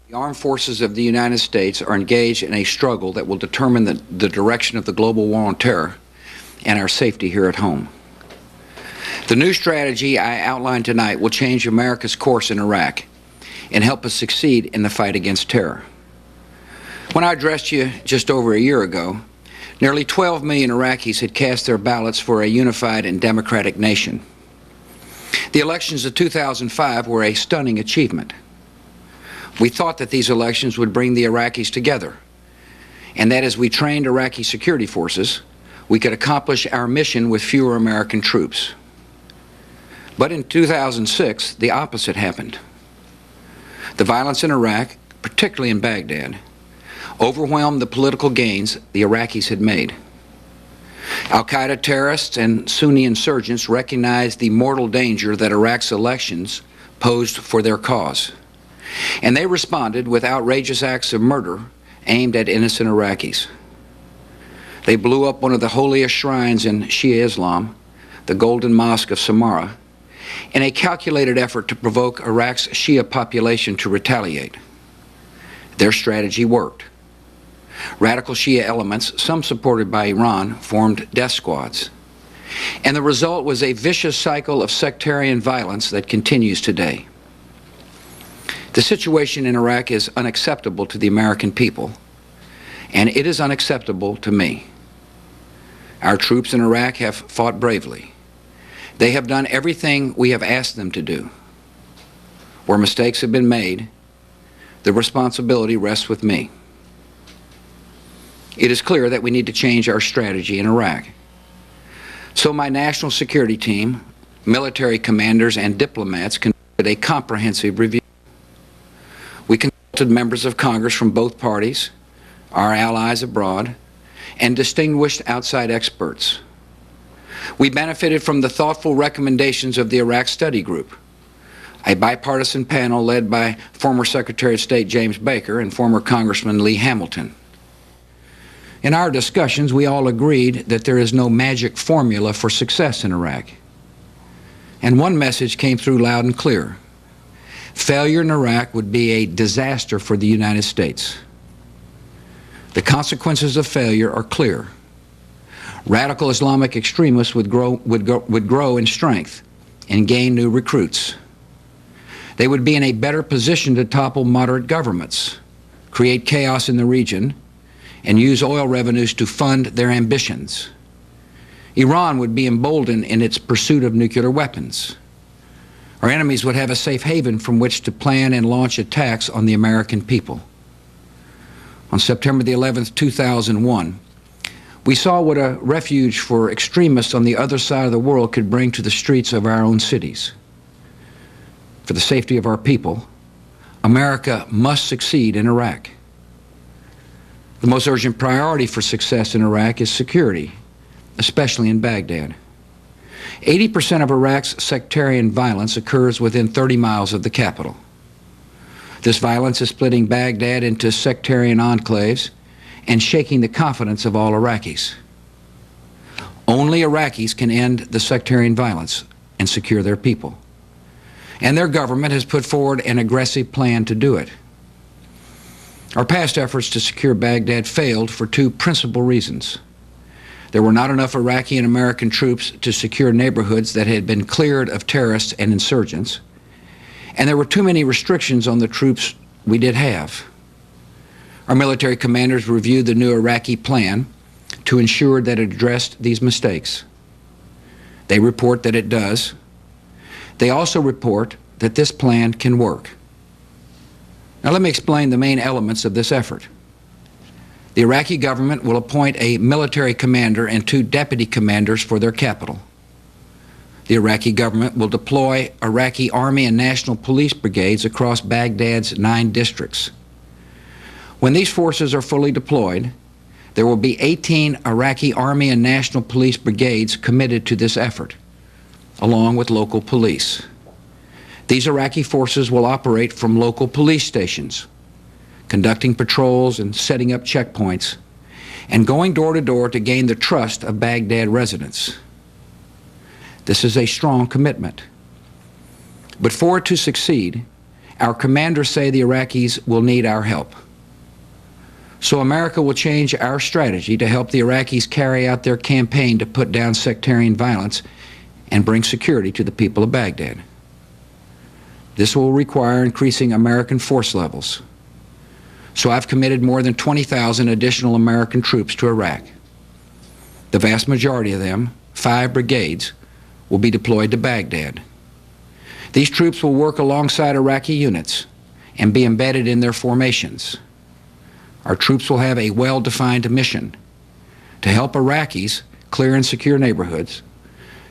The armed forces of the United States are engaged in a struggle that will determine the direction of the global war on terror and our safety here at home. The new strategy I outlined tonight will change America's course in Iraq and help us succeed in the fight against terror. When I addressed you just over a year ago, nearly 12 million Iraqis had cast their ballots for a unified and democratic nation. The elections of 2005 were a stunning achievement. We thought that these elections would bring the Iraqis together, and that as we trained Iraqi security forces, we could accomplish our mission with fewer American troops. But in 2006, the opposite happened. The violence in Iraq, particularly in Baghdad, overwhelmed the political gains the Iraqis had made. Al-Qaeda terrorists and Sunni insurgents recognized the mortal danger that Iraq's elections posed for their cause, and they responded with outrageous acts of murder aimed at innocent Iraqis. They blew up one of the holiest shrines in Shia Islam, the Golden Mosque of Samarra, in a calculated effort to provoke Iraq's Shia population to retaliate. Their strategy worked. Radical Shia elements, some supported by Iran, formed death squads. And the result was a vicious cycle of sectarian violence that continues today. The situation in Iraq is unacceptable to the American people, and it is unacceptable to me. Our troops in Iraq have fought bravely. They have done everything we have asked them to do. Where mistakes have been made, the responsibility rests with me. It is clear that we need to change our strategy in Iraq. So my national security team, military commanders, and diplomats conducted a comprehensive review. We consulted members of Congress from both parties, our allies abroad, and distinguished outside experts. We benefited from the thoughtful recommendations of the Iraq Study Group, a bipartisan panel led by former Secretary of State James Baker and former Congressman Lee Hamilton. In our discussions, we all agreed that there is no magic formula for success in Iraq. And one message came through loud and clear. Failure in Iraq would be a disaster for the United States. The consequences of failure are clear. Radical Islamic extremists would grow in strength and gain new recruits. They would be in a better position to topple moderate governments, create chaos in the region, and use oil revenues to fund their ambitions. Iran would be emboldened in its pursuit of nuclear weapons. Our enemies would have a safe haven from which to plan and launch attacks on the American people. On September the 11th, 2001, we saw what a refuge for extremists on the other side of the world could bring to the streets of our own cities. For the safety of our people, America must succeed in Iraq. The most urgent priority for success in Iraq is security, especially in Baghdad. 80% of Iraq's sectarian violence occurs within 30 miles of the capital. This violence is splitting Baghdad into sectarian enclaves and shaking the confidence of all Iraqis. Only Iraqis can end the sectarian violence and secure their people. And their government has put forward an aggressive plan to do it. Our past efforts to secure Baghdad failed for two principal reasons. There were not enough Iraqi and American troops to secure neighborhoods that had been cleared of terrorists and insurgents, and there were too many restrictions on the troops we did have. Our military commanders reviewed the new Iraqi plan to ensure that it addressed these mistakes. They report that it does. They also report that this plan can work. Now let me explain the main elements of this effort. The Iraqi government will appoint a military commander and 2 deputy commanders for their capital. The Iraqi government will deploy Iraqi Army and National Police brigades across Baghdad's 9 districts. When these forces are fully deployed, there will be 18 Iraqi Army and National Police brigades committed to this effort, along with local police. These Iraqi forces will operate from local police stations, conducting patrols and setting up checkpoints, and going door to door to gain the trust of Baghdad residents. This is a strong commitment. But for it to succeed, Our commanders say the Iraqis will need our help. So America will change our strategy to help the Iraqis carry out their campaign to put down sectarian violence and bring security to the people of Baghdad. This will require increasing American force levels. So I've committed more than 20,000 additional American troops to Iraq. The vast majority of them, 5 brigades, will be deployed to Baghdad. These troops will work alongside Iraqi units and be embedded in their formations. Our troops will have a well-defined mission to help Iraqis clear and secure neighborhoods,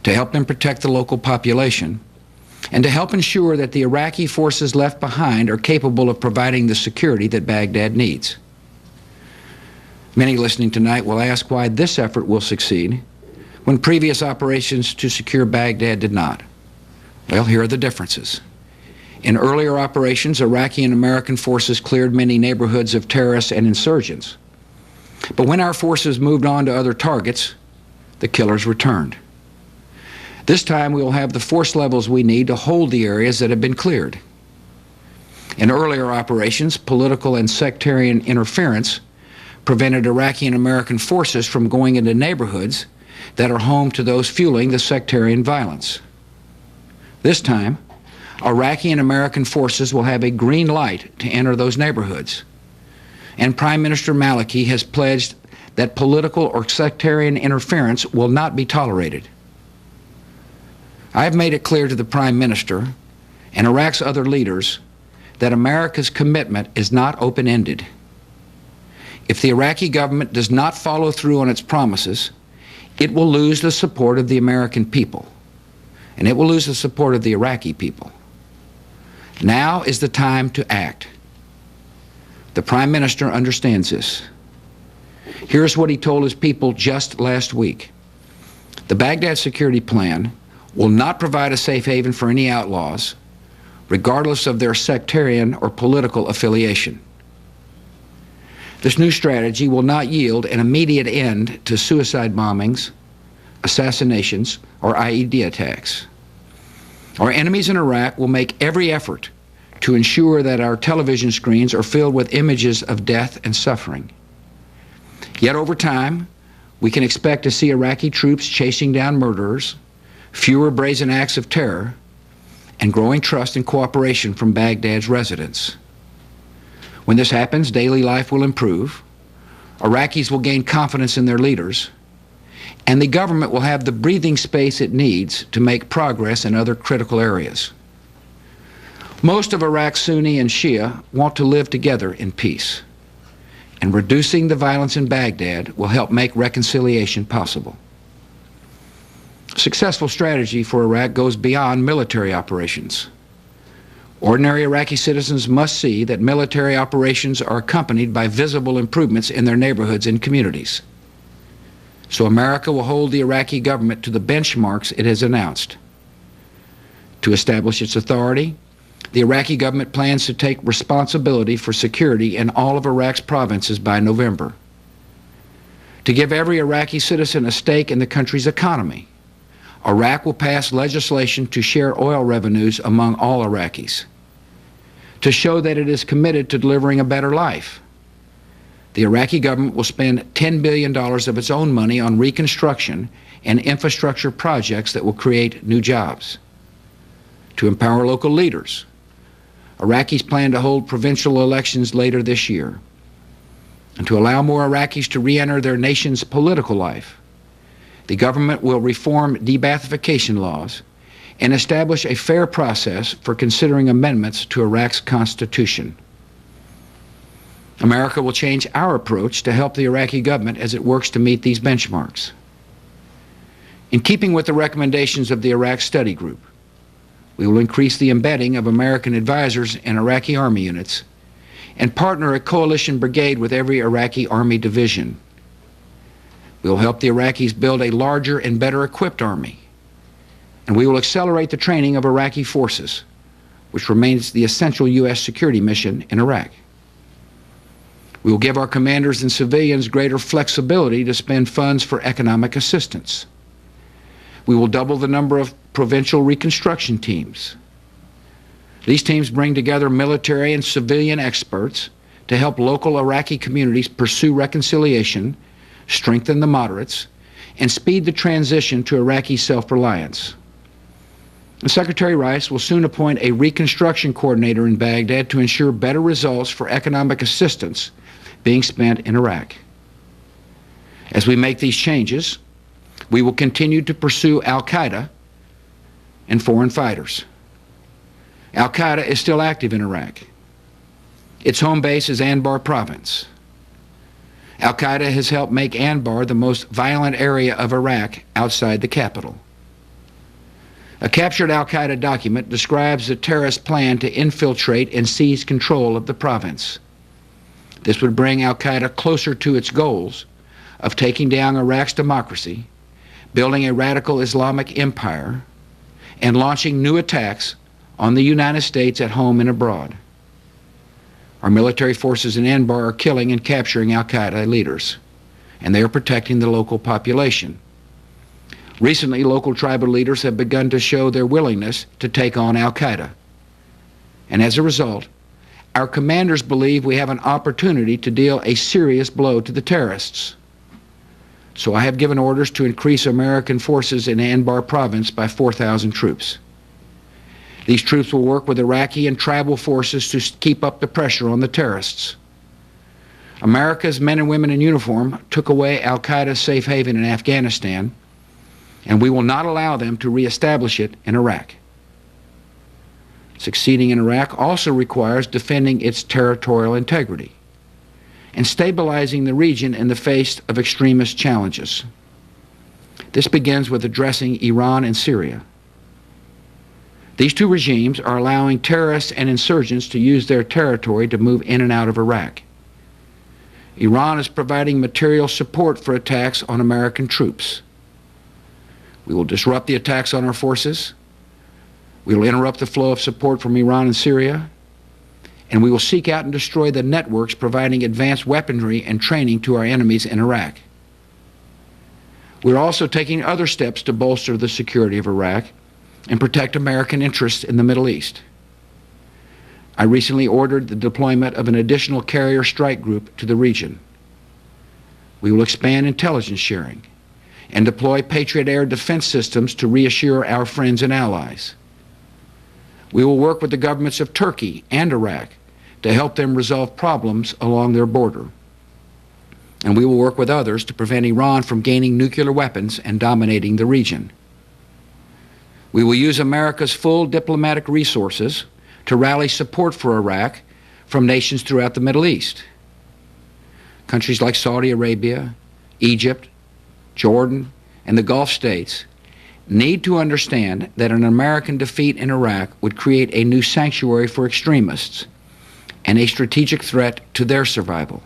to help them protect the local population, and to help ensure that the Iraqi forces left behind are capable of providing the security that Baghdad needs. Many listening tonight will ask why this effort will succeed when previous operations to secure Baghdad did not. Well, here are the differences. In earlier operations, Iraqi and American forces cleared many neighborhoods of terrorists and insurgents. But when our forces moved on to other targets, the killers returned. This time we will have the force levels we need to hold the areas that have been cleared. In earlier operations, political and sectarian interference prevented Iraqi and American forces from going into neighborhoods that are home to those fueling the sectarian violence. This time, Iraqi and American forces will have a green light to enter those neighborhoods. And Prime Minister Maliki has pledged that political or sectarian interference will not be tolerated. I have made it clear to the Prime Minister and Iraq's other leaders that America's commitment is not open-ended. If the Iraqi government does not follow through on its promises, it will lose the support of the American people, and it will lose the support of the Iraqi people. Now is the time to act. The Prime Minister understands this. Here's what he told his people just last week. The Baghdad security plan will not provide a safe haven for any outlaws, regardless of their sectarian or political affiliation. This new strategy will not yield an immediate end to suicide bombings, assassinations, or IED attacks. Our enemies in Iraq will make every effort to ensure that our television screens are filled with images of death and suffering. Yet over time, we can expect to see Iraqi troops chasing down murderers, fewer brazen acts of terror, and growing trust and cooperation from Baghdad's residents. When this happens, daily life will improve, Iraqis will gain confidence in their leaders, and the government will have the breathing space it needs to make progress in other critical areas. Most of Iraq's Sunni and Shia want to live together in peace, and reducing the violence in Baghdad will help make reconciliation possible. Successful strategy for Iraq goes beyond military operations. Ordinary Iraqi citizens must see that military operations are accompanied by visible improvements in their neighborhoods and communities. So America will hold the Iraqi government to the benchmarks it has announced. To establish its authority, the Iraqi government plans to take responsibility for security in all of Iraq's provinces by November. To give every Iraqi citizen a stake in the country's economy, Iraq will pass legislation to share oil revenues among all Iraqis. To show that it is committed to delivering a better life, the Iraqi government will spend $10 billion of its own money on reconstruction and infrastructure projects that will create new jobs. To empower local leaders, Iraqis plan to hold provincial elections later this year. And to allow more Iraqis to re-enter their nation's political life, the government will reform de-Baathification laws and establish a fair process for considering amendments to Iraq's constitution. America will change our approach to help the Iraqi government as it works to meet these benchmarks. In keeping with the recommendations of the Iraq Study Group, we will increase the embedding of American advisors in Iraqi Army units and partner a coalition brigade with every Iraqi Army division. We will help the Iraqis build a larger and better equipped army, and we will accelerate the training of Iraqi forces, which remains the essential U.S. security mission in Iraq. We will give our commanders and civilians greater flexibility to spend funds for economic assistance. We will double the number of provincial reconstruction teams. These teams bring together military and civilian experts to help local Iraqi communities pursue reconciliation, strengthen the moderates, and speed the transition to Iraqi self-reliance. Secretary Rice will soon appoint a reconstruction coordinator in Baghdad to ensure better results for economic assistance being spent in Iraq. As we make these changes, we will continue to pursue al-Qaeda and foreign fighters. Al-Qaeda is still active in Iraq. Its home base is Anbar province. Al-Qaeda has helped make Anbar the most violent area of Iraq outside the capital. A captured al-Qaeda document describes the terrorist plan to infiltrate and seize control of the province. This would bring al-Qaeda closer to its goals of taking down Iraq's democracy, building a radical Islamic empire, and launching new attacks on the United States at home and abroad. Our military forces in Anbar are killing and capturing al-Qaeda leaders, and they are protecting the local population. Recently, local tribal leaders have begun to show their willingness to take on al-Qaeda. And as a result, our commanders believe we have an opportunity to deal a serious blow to the terrorists. So I have given orders to increase American forces in Anbar province by 4,000 troops. These troops will work with Iraqi and tribal forces to keep up the pressure on the terrorists. America's men and women in uniform took away al-Qaeda's safe haven in Afghanistan, and we will not allow them to reestablish it in Iraq. Succeeding in Iraq also requires defending its territorial integrity and stabilizing the region in the face of extremist challenges. This begins with addressing Iran and Syria. These two regimes are allowing terrorists and insurgents to use their territory to move in and out of Iraq. Iran is providing material support for attacks on American troops. We will disrupt the attacks on our forces. We will interrupt the flow of support from Iran and Syria. And we will seek out and destroy the networks providing advanced weaponry and training to our enemies in Iraq. We're also taking other steps to bolster the security of Iraq and protect American interests in the Middle East. I recently ordered the deployment of an additional carrier strike group to the region. We will expand intelligence sharing and deploy Patriot air defense systems to reassure our friends and allies. We will work with the governments of Turkey and Iraq to help them resolve problems along their border. And we will work with others to prevent Iran from gaining nuclear weapons and dominating the region. We will use America's full diplomatic resources to rally support for Iraq from nations throughout the Middle East. Countries like Saudi Arabia, Egypt, Jordan, and the Gulf states need to understand that an American defeat in Iraq would create a new sanctuary for extremists and a strategic threat to their survival.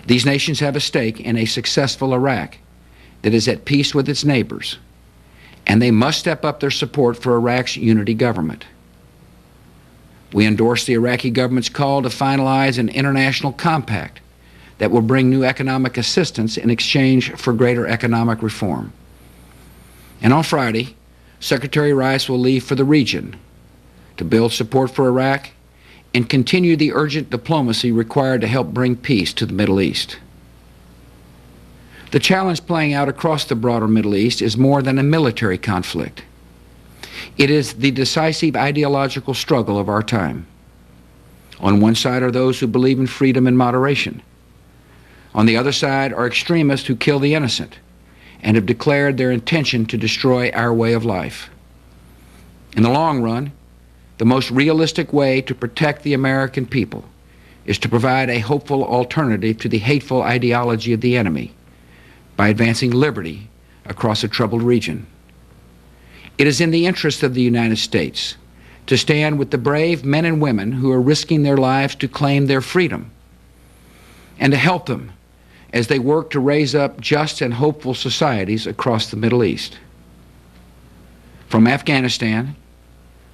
These nations have a stake in a successful Iraq that is at peace with its neighbors, and they must step up their support for Iraq's unity government. We endorse the Iraqi government's call to finalize an international compact that will bring new economic assistance in exchange for greater economic reform. And on Friday, Secretary Rice will leave for the region to build support for Iraq and continue the urgent diplomacy required to help bring peace to the Middle East. The challenge playing out across the broader Middle East is more than a military conflict. It is the decisive ideological struggle of our time. On one side are those who believe in freedom and moderation. On the other side are extremists who kill the innocent and have declared their intention to destroy our way of life. In the long run, the most realistic way to protect the American people is to provide a hopeful alternative to the hateful ideology of the enemy by advancing liberty across a troubled region. It is in the interest of the United States to stand with the brave men and women who are risking their lives to claim their freedom, and to help them as they work to raise up just and hopeful societies across the Middle East. From Afghanistan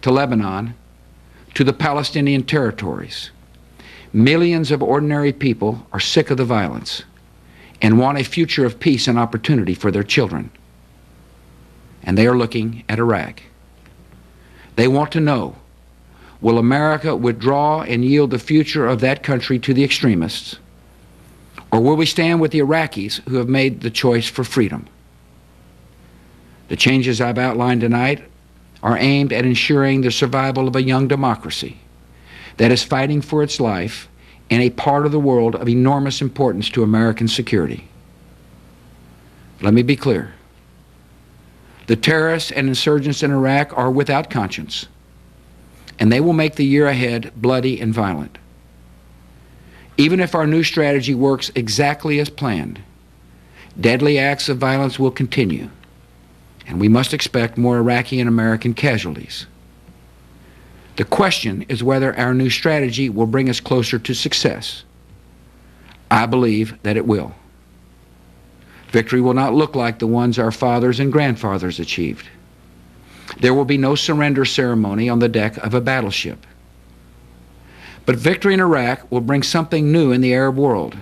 to Lebanon to the Palestinian territories, millions of ordinary people are sick of the violence and want a future of peace and opportunity for their children. And they are looking at Iraq. They want to know Will America withdraw and yield the future of that country to the extremists? Or will we stand with the Iraqis who have made the choice for freedom? The changes I've outlined tonight are aimed at ensuring the survival of a young democracy that is fighting for its life in a part of the world of enormous importance to American security. Let me be clear. The terrorists and insurgents in Iraq are without conscience, and they will make the year ahead bloody and violent. Even if our new strategy works exactly as planned, deadly acts of violence will continue, and we must expect more Iraqi and American casualties. The question is whether our new strategy will bring us closer to success. I believe that it will. Victory will not look like the ones our fathers and grandfathers achieved. There will be no surrender ceremony on the deck of a battleship. But victory in Iraq will bring something new in the Arab world: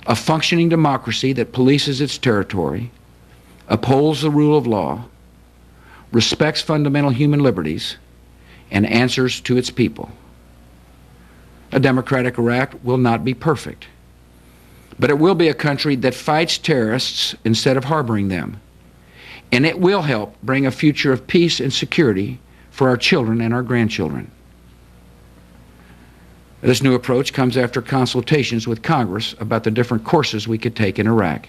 a functioning democracy that polices its territory, upholds the rule of law, respects fundamental human liberties, and answers to its people. A democratic Iraq will not be perfect, but it will be a country that fights terrorists instead of harboring them, and it will help bring a future of peace and security for our children and our grandchildren. This new approach comes after consultations with Congress about the different courses we could take in Iraq.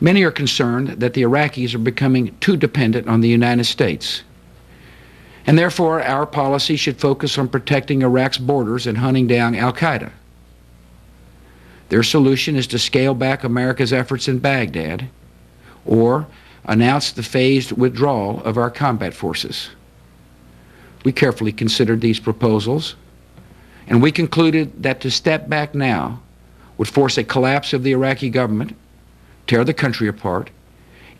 Many are concerned that the Iraqis are becoming too dependent on the United States, and therefore our policy should focus on protecting Iraq's borders and hunting down al-Qaeda. Their solution is to scale back America's efforts in Baghdad or announce the phased withdrawal of our combat forces. We carefully considered these proposals, and we concluded that to step back now would force a collapse of the Iraqi government, tear the country apart,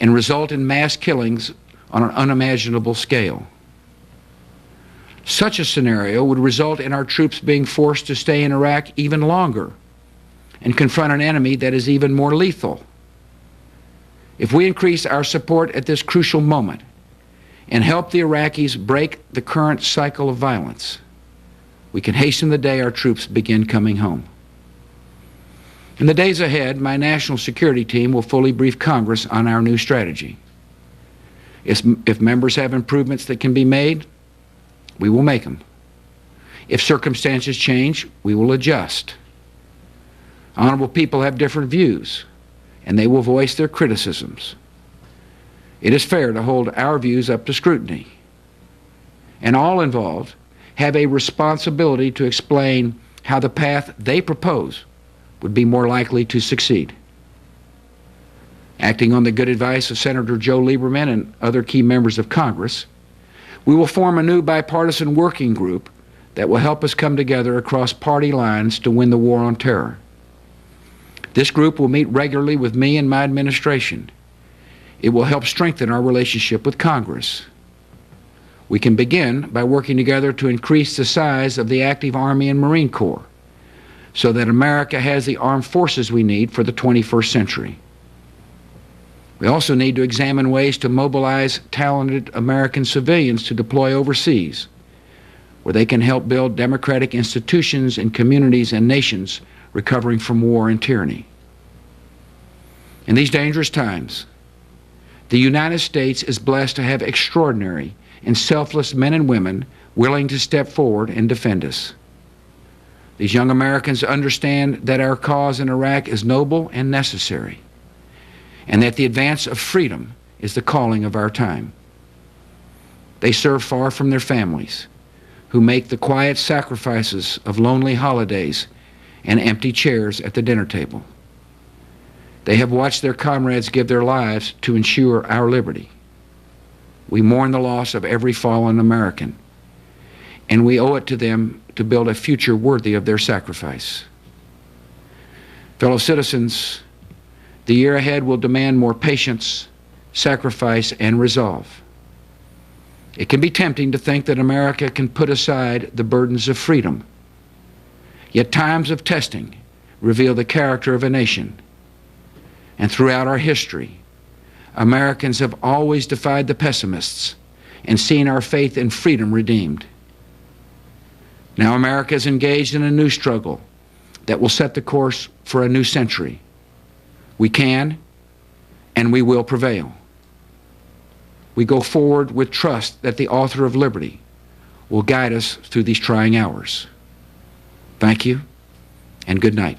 and result in mass killings on an unimaginable scale. Such a scenario would result in our troops being forced to stay in Iraq even longer and confront an enemy that is even more lethal. If we increase our support at this crucial moment and help the Iraqis break the current cycle of violence, we can hasten the day our troops begin coming home. In the days ahead, my national security team will fully brief Congress on our new strategy. If members have improvements that can be made, we will make them. If circumstances change, we will adjust. Honorable people have different views, and they will voice their criticisms. It is fair to hold our views up to scrutiny, and all involved have a responsibility to explain how the path they propose would be more likely to succeed. Acting on the good advice of Senator Joe Lieberman and other key members of Congress, we will form a new bipartisan working group that will help us come together across party lines to win the war on terror. This group will meet regularly with me and my administration. It will help strengthen our relationship with Congress. We can begin by working together to increase the size of the active Army and Marine Corps so that America has the armed forces we need for the 21st century. We also need to examine ways to mobilize talented American civilians to deploy overseas, where they can help build democratic institutions in communities and nations recovering from war and tyranny. In these dangerous times, the United States is blessed to have extraordinary and selfless men and women willing to step forward and defend us. These young Americans understand that our cause in Iraq is noble and necessary, and that the advance of freedom is the calling of our time. They serve far from their families, who make the quiet sacrifices of lonely holidays and empty chairs at the dinner table. They have watched their comrades give their lives to ensure our liberty. We mourn the loss of every fallen American, and we owe it to them to build a future worthy of their sacrifice. Fellow citizens, the year ahead will demand more patience, sacrifice, and resolve. It can be tempting to think that America can put aside the burdens of freedom. Yet times of testing reveal the character of a nation. And throughout our history, Americans have always defied the pessimists and seen our faith in freedom redeemed. Now America is engaged in a new struggle that will set the course for a new century. We can and we will prevail. We go forward with trust that the author of liberty will guide us through these trying hours. Thank you, and good night.